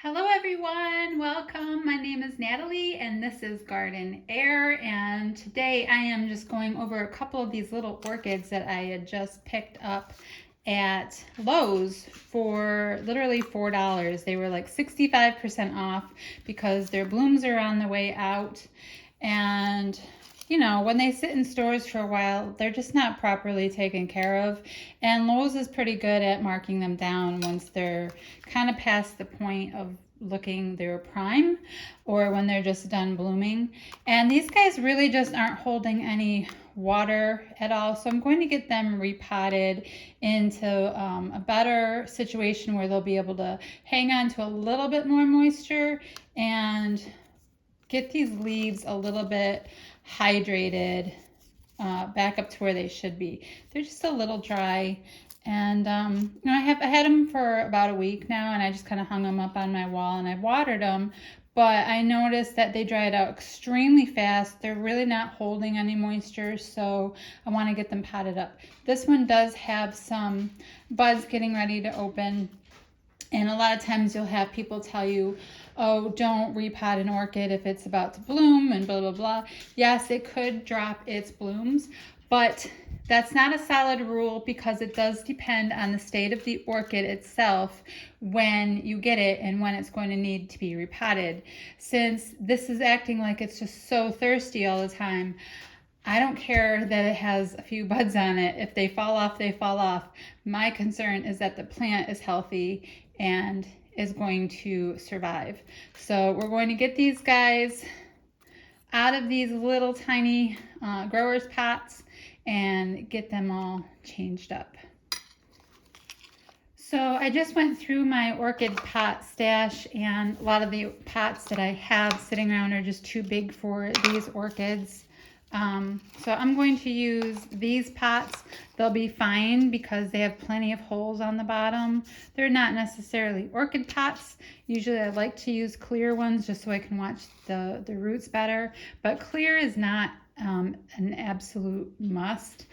Hello everyone, welcome. My name is Natalie and this is Garden Air, and today I am just going over a couple of these little orchids that I had just picked up at Lowe's for literally $4. They were like 65% off because their blooms are on the way out, and you know, when they sit in stores for a while, they're just not properly taken care of. And Lowe's is pretty good at marking them down once they're kind of past the point of looking their prime or when they're just done blooming. And these guys really just aren't holding any water at all. So I'm going to get them repotted into a better situation where they'll be able to hang on to a little bit more moisture and get these leaves a little bit hydrated back up to where they should be. They're just a little dry, and you know, I had them for about a week now, and I just kind of hung them up on my wall and I watered them, but I noticed that they dried out extremely fast. They're really not holding any moisture, so I want to get them potted up. This one does have some buds getting ready to open. And a lot of times you'll have people tell you, oh, don't repot an orchid if it's about to bloom and blah, blah, blah. Yes, it could drop its blooms, but that's not a solid rule because it does depend on the state of the orchid itself when you get it and when it's going to need to be repotted. Since this is acting like it's just so thirsty all the time, I don't care that it has a few buds on it. If they fall off, they fall off. My concern is that the plant is healthy and is going to survive. So we're going to get these guys out of these little tiny growers pots and get them all changed up. So I just went through my orchid pot stash, and a lot of the pots that I have sitting around are just too big for these orchids. So I'm going to use these pots. They'll be fine because they have plenty of holes on the bottom. They're not necessarily orchid pots. Usually I like to use clear ones just so I can watch the roots better. But clear is not an absolute must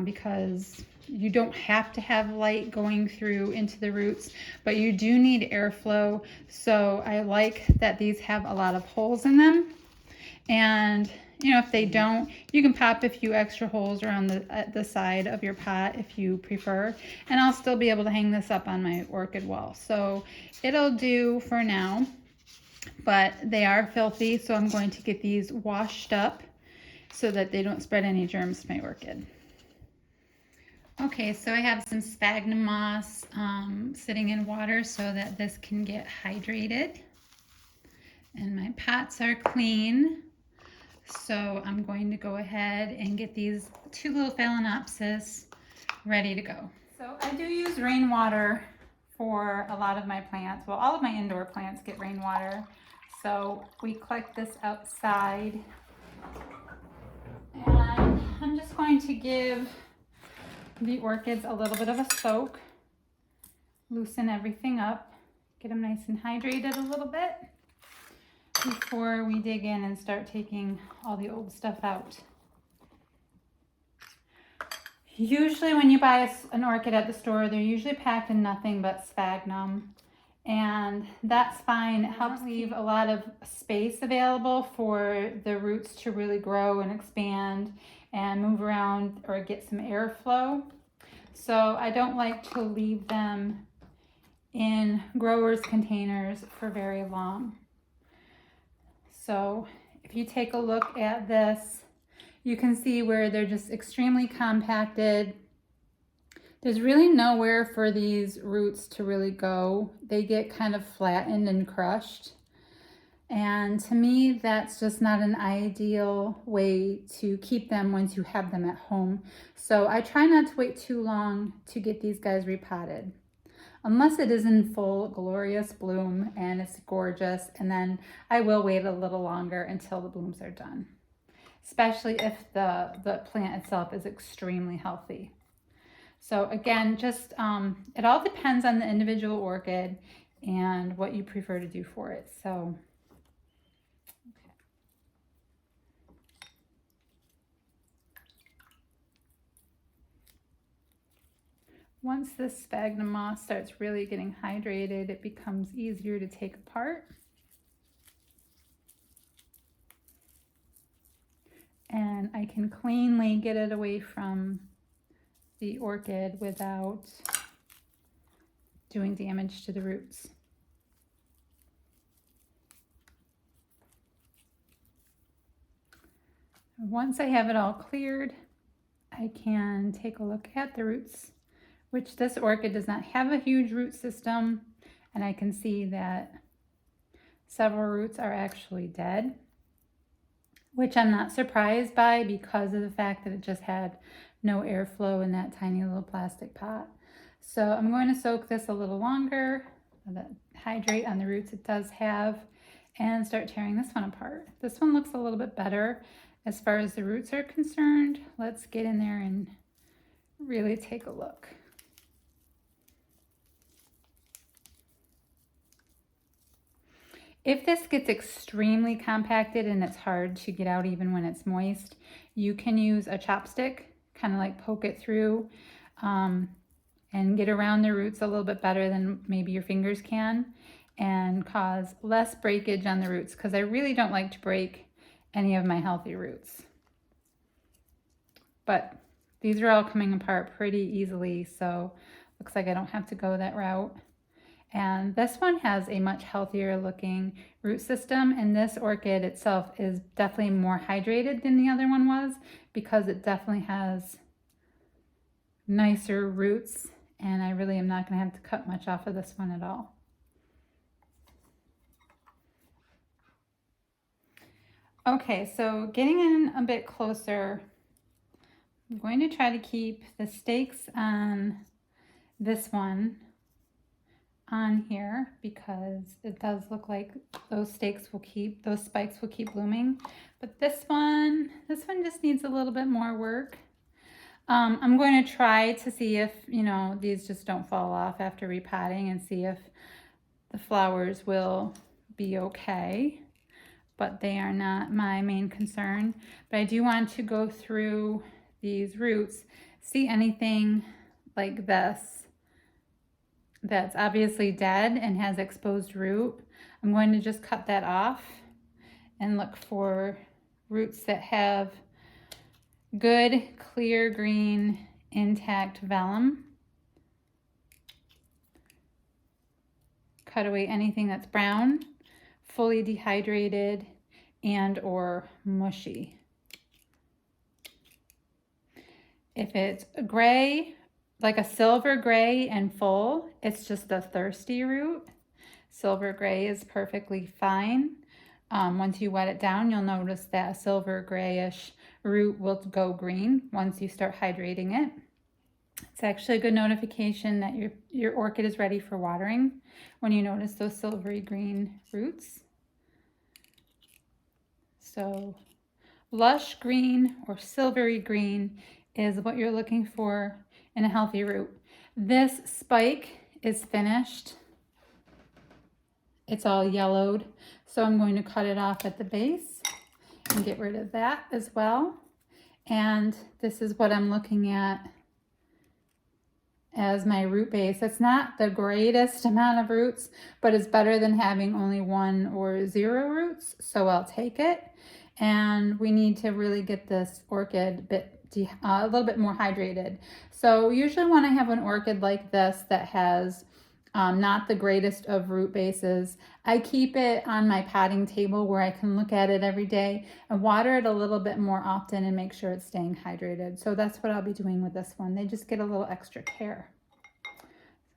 because you don't have to have light going through into the roots, but you do need airflow. So I like that these have a lot of holes in them. And you know, if they don't, you can pop a few extra holes around the side of your pot if you prefer. And I'll still be able to hang this up on my orchid wall. So it'll do for now, but they are filthy. So I'm going to get these washed up so that they don't spread any germs to my orchid. Okay, so I have some sphagnum moss sitting in water so that this can get hydrated. And my pots are clean. So I'm going to go ahead and get these two little Phalenopsis ready to go. So I do use rainwater for a lot of my plants. Well, all of my indoor plants get rainwater. So we collect this outside. And I'm just going to give the orchids a little bit of a soak. Loosen everything up. Get them nice and hydrated a little bit before we dig in and start taking all the old stuff out. Usually when you buy an orchid at the store, they're usually packed in nothing but sphagnum, and that's fine. It helps leave a lot of space available for the roots to really grow and expand and move around or get some airflow. So I don't like to leave them in growers containers for very long. So if you take a look at this, you can see where they're just extremely compacted. There's really nowhere for these roots to really go. They get kind of flattened and crushed. And to me, that's just not an ideal way to keep them once you have them at home. So I try not to wait too long to get these guys repotted. Unless it is in full glorious bloom and it's gorgeous, and then I will wait a little longer until the blooms are done, especially if the plant itself is extremely healthy. So again, just it all depends on the individual orchid and what you prefer to do for it. So Once this sphagnum moss starts really getting hydrated, it becomes easier to take apart. And I can cleanly get it away from the orchid without doing damage to the roots. Once I have it all cleared, I can take a look at the roots, which this orchid does not have a huge root system, and I can see that several roots are actually dead, which I'm not surprised by because of the fact that it just had no airflow in that tiny little plastic pot. So I'm going to soak this a little longer, hydrate on the roots it does have, and start tearing this one apart. This one looks a little bit better as far as the roots are concerned. Let's get in there and really take a look. If this gets extremely compacted and it's hard to get out even when it's moist, you can use a chopstick, kind of like poke it through and get around the roots a little bit better than maybe your fingers can, and cause less breakage on the roots, because I really don't like to break any of my healthy roots. But these are all coming apart pretty easily, so looks like I don't have to go that route. And this one has a much healthier looking root system, and this orchid itself is definitely more hydrated than the other one was, because it definitely has nicer roots, and I really am not going to have to cut much off of this one at all. Okay, so getting in a bit closer, I'm going to try to keep the stakes on this one on here, because it does look like those spikes will keep blooming. But this one just needs a little bit more work. I'm going to try to see if, these just don't fall off after repotting, and see if the flowers will be okay. But they are not my main concern. But I do want to go through these roots, see anything like this that's obviously dead and has exposed root. I'm going to just cut that off and look for roots that have good, clear green, intact vellum. Cut away anything that's brown, fully dehydrated, and or mushy. If it's gray, like a silver gray and full, it's just a thirsty root. Silver gray is perfectly fine. Once you wet it down, you'll notice that a silver grayish root will go green once you start hydrating it. It's actually a good notification that your orchid is ready for watering when you notice those silvery green roots. So lush green or silvery green is what you're looking for in a healthy root. This spike is finished. It's all yellowed, so I'm going to cut it off at the base and get rid of that as well. And this is what I'm looking at as my root base. It's not the greatest amount of roots, but it's better than having only 1 or 0 roots, so I'll take it. And we need to really get this orchid a little bit more hydrated. So usually when I have an orchid like this that has not the greatest of root bases, I keep it on my potting table where I can look at it every day and water it a little bit more often and make sure it's staying hydrated. So that's what I'll be doing with this one. They just get a little extra care.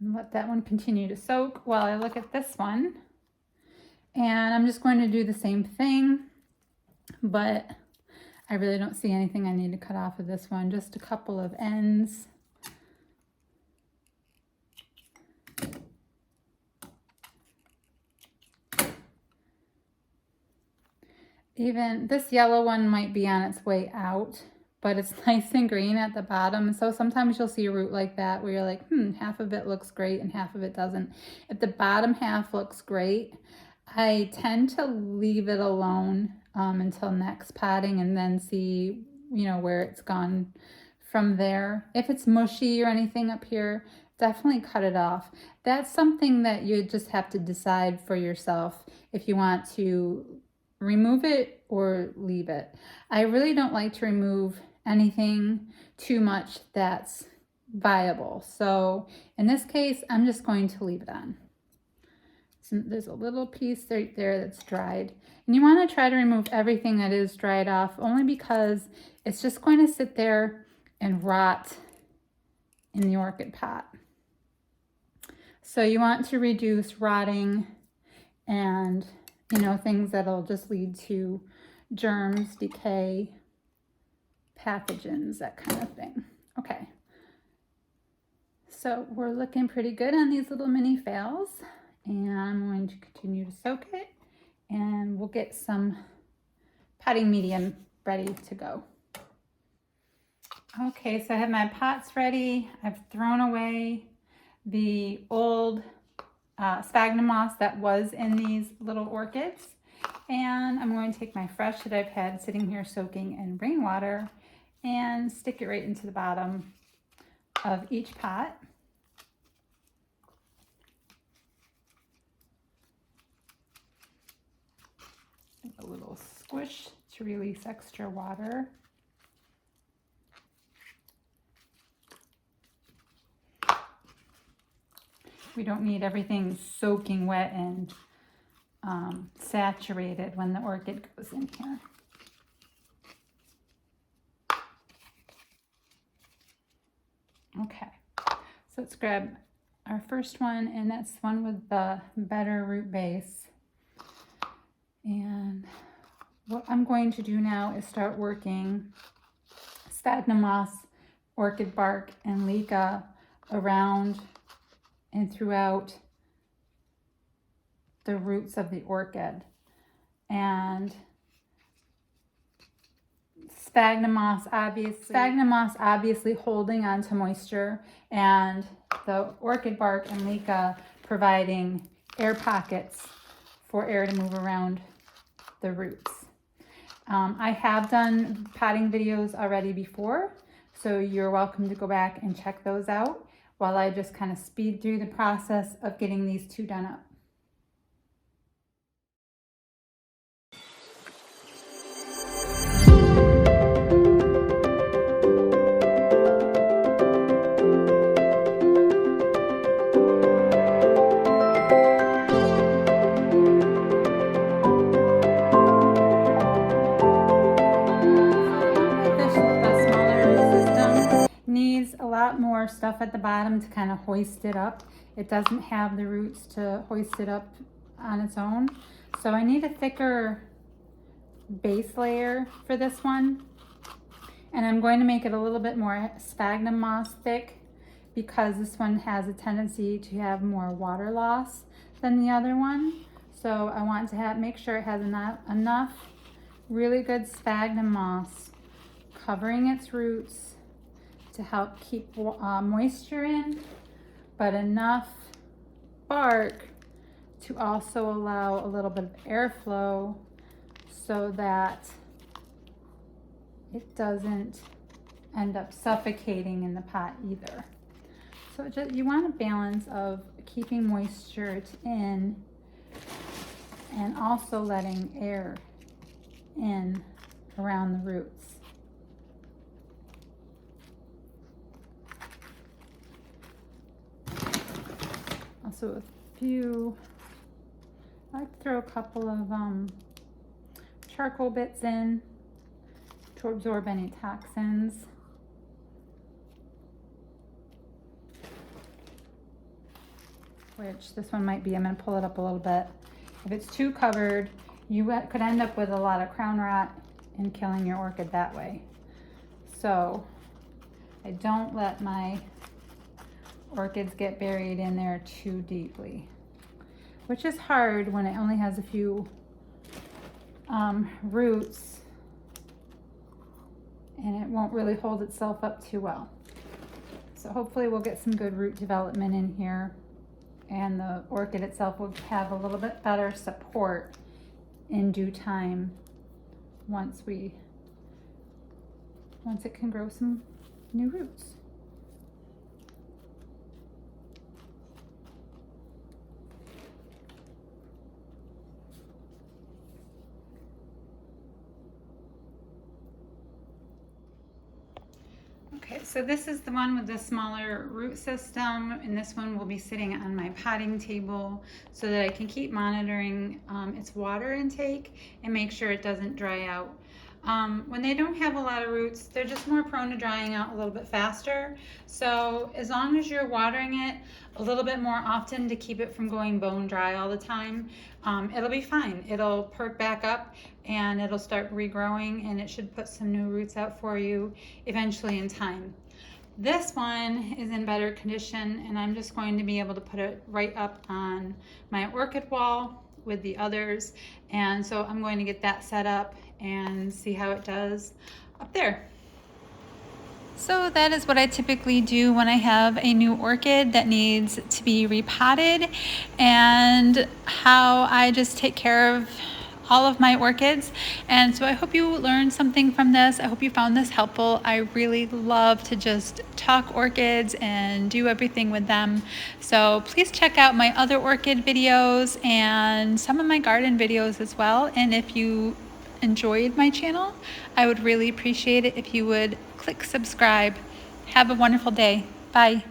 And let that one continue to soak while I look at this one. And I'm just going to do the same thing, but I really don't see anything I need to cut off of this one. Just a couple of ends. Even this yellow one might be on its way out, but it's nice and green at the bottom. So sometimes you'll see a root like that where you're like, half of it looks great and half of it doesn't. If the bottom half looks great, I tend to leave it alone until next potting, and then see, where it's gone from there. If it's mushy or anything up here, definitely cut it off. That's something that you just have to decide for yourself if you want to remove it or leave it. I really don't like to remove anything too much that's viable. So in this case, I'm just going to leave it on. So there's a little piece right there that's dried. And you want to try to remove everything that is dried off, only because it's just going to sit there and rot in the orchid pot. So you want to reduce rotting and, you know, things that'll just lead to germs, decay, pathogens, that kind of thing. Okay. So we're looking pretty good on these little mini phals, and I'm going to continue to soak it, and we'll get some potting medium ready to go. Okay, so I have my pots ready. I've thrown away the old sphagnum moss that was in these little orchids, and I'm going to take my fresh that I've had sitting here soaking in rainwater and stick it right into the bottom of each pot. A little squish to release extra water. We don't need everything soaking wet and saturated when the orchid goes in here. Okay, so let's grab our first one, and that's the one with the better root base. And what I'm going to do now is start working sphagnum moss, orchid bark, and leca around and throughout the roots of the orchid. And sphagnum moss obviously holding onto moisture, and the orchid bark and leca providing air pockets for air to move around the roots. I have done potting videos already before, so you're welcome to go back and check those out while I just kind of speed through the process of getting these two done up. More stuff at the bottom to kind of hoist it up. It doesn't have the roots to hoist it up on its own, so I need a thicker base layer for this one, and I'm going to make it a little bit more sphagnum moss thick because this one has a tendency to have more water loss than the other one. So I want to make sure it has enough really good sphagnum moss covering its roots to help keep moisture in, but enough bark to also allow a little bit of airflow so that it doesn't end up suffocating in the pot either. So you want a balance of keeping moisture in and also letting air in around the roots. Also I like to throw a couple of charcoal bits in to absorb any toxins. Which this one might be. I'm going to pull it up a little bit. If it's too covered, you could end up with a lot of crown rot and killing your orchid that way. So I don't let my orchids get buried in there too deeply, which is hard when it only has a few roots and it won't really hold itself up too well. So hopefully we'll get some good root development in here, and the orchid itself will have a little bit better support in due time once it can grow some new roots. Okay, so this is the one with the smaller root system, and this one will be sitting on my potting table so that I can keep monitoring its water intake and make sure it doesn't dry out. When they don't have a lot of roots, they're just more prone to drying out a little bit faster. So as long as you're watering it a little bit more often to keep it from going bone dry all the time, it'll be fine. It'll perk back up and it'll start regrowing, and it should put some new roots out for you eventually in time. This one is in better condition, and I'm just going to be able to put it right up on my orchid wall with the others, and so I'm going to get that set up and see how it does up there. So that is what I typically do when I have a new orchid that needs to be repotted, and how I just take care of all of my orchids. And so I hope you learned something from this. I hope you found this helpful. I really love to just talk orchids and do everything with them. So please check out my other orchid videos and some of my garden videos as well. And if you enjoyed my channel, I would really appreciate it if you would click subscribe. Have a wonderful day. Bye.